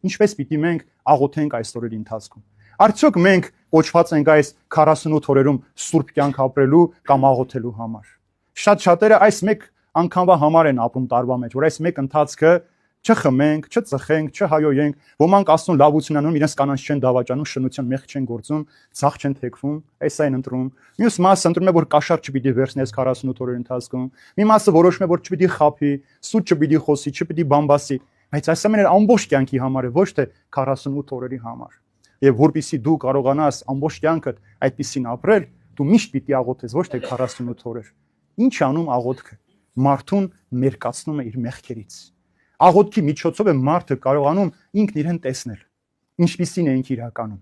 ինչպես պիտի մենք աղոթենք այս օրերի ընթացքում։ Արդյոք մենք կոչված ենք այս 48 օրերում սուրբ կյանք ապրելու կամ աղոթելու համար։ Շատ շատերը այս մեկ անգամվա համար են ապրում տարվա մեջ, որ այս մեկ ընթացքը չխմենք, չծխենք, չհայոյենք, ոմանք Աստծուն լավություն անում, իրենց կանանց չեն դավաճանում, շնության մեղք չեն գործում, ցախ չեն թեքվում, այս այն ընտրում։ Մյուս մասը ընտրում է, որ կաշառ չպիտի վերցնես 48 օրերի ընթացքում։ Մի մասը որոշում է, որ չպիտի խափի, սուտ չպիտի խոսի, չպիտի բամբասի, բայց այս ամենը ամբողջ կյանքի համար է, ոչ թե 48 օրերի համար։ Եվ որպեսզի դու կարողանաս ամբողջ կյանքդ այդպեսին ապրել, դու միշտ պիտի աղոթես, ոչ թե 48 օրեր։ Ինչ անում աղոթքը։ Մարդուն մերկացնում է իր մեղքերից։ Աղոթքի միջոցով է մարդը կարողանում ինքն իրեն տեսնել, ինչպիսին է ինքը իրականում,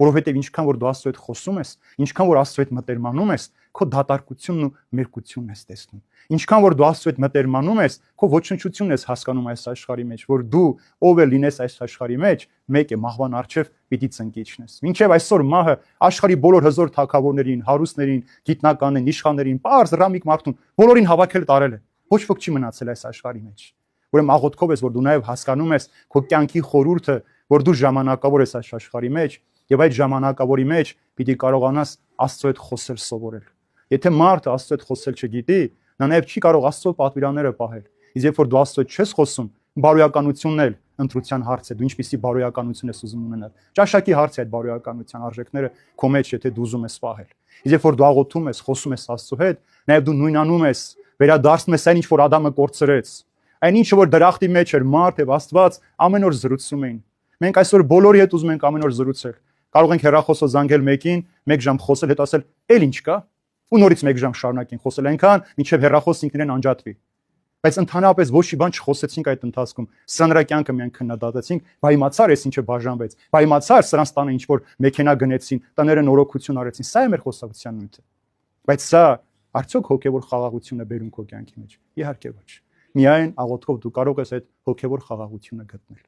որովհետև ինչքան որ դու Աստծո հետ խոսում ես, ինչքան որ Աստծո հետ մտերմանում ես, քո դատարկությունն ու մերկությունն ես տեսնում։ Ինչքան որ դու Աստծո հետ մտերմանում ես, քո ոչնչությունն ես հասկանում այս աշխարհի մեջ, որ դու ով է լինես այս աշխարհի մեջ, մեկ է մահվան առջև պիտի ծնկիչնես։ Մինչև այսօր մահը աշխարհի բոլոր հզոր թագավորներին, հարուստներին, գիտնականներին, իշխաններին, պարզ ռամիկ մարդուն բոլորին հավաքել տարել է։ Ոչ ոք չի մնացել այս աշխարհի մեջ։ Ուրեմն աղոթքով ես, որ դու նաև հասկանում ես քո կյանքի խորհուրդը, որ դու ժամանակավոր ես այս աշխարհի մեջ, եւ այդ ժամանակավորի մեջ պիտի կարողանաս Աստծո հետ խոսել սովորել։ Եթե մարդը Աստծո հետ խոսել չգիտի, նա նաև չի կարող Աստծո պատվիրանները պահել։ Իսկ երբ որ դու Աստծո հետ չես խոսում, բարոյականությունն էլ ընտրության հարց է, դու ինչպիսի բարոյականություն ես ուզում ունենալ։ Ճաշակի հարց է այդ բարոյականության արժեքները քո մեջ, եթե դու ուզում ես պահել։ Իսկ երբ որ դու աղոթում ես, խոսում ես Աստծո հետ, նաև դու նույնանում ես, վերադարձնում ես այն, ինչ որ Ադամը կորցրեց։ Այն ինչը որ դրախտի մեջ էր, մարդ եւ Աստված ամեն օր զրուցում էին։ Մենք այսօր բոլորի հետ ուզում ենք ամեն օր զրուցել։ Կարող ենք հեռախոսով զանգել մեկին, 1 ժամ խոսել, հետ ասել, «Էլ ինչ կա», ու նորից 1 ժամ շարունակենք խոսել, այնքան մինչև հեռախոսը ինքն իրեն անջատվի։ Բայց ընդհանրապես ոչ մի բան չխոսեցինք այդ ընթացքում։ Սրա նրա կյանքը միայն քննադատեցինք, բա իմացար ես ինչը բաժանվեց, բա իմացար սրանց տանը ինչ որ մեքենա գնեցին, տները նորոգություն արեցին, սա է մեր խոսակցության նյութը։ Բայց սա արդյոք հոգևոր խաղաղություն է բերում քո կյանքի մեջ։ Իհարկե ոչ։ Միայն աղոթքով դու կարող ես այդ հոգևոր խաղաղությունը գտնել։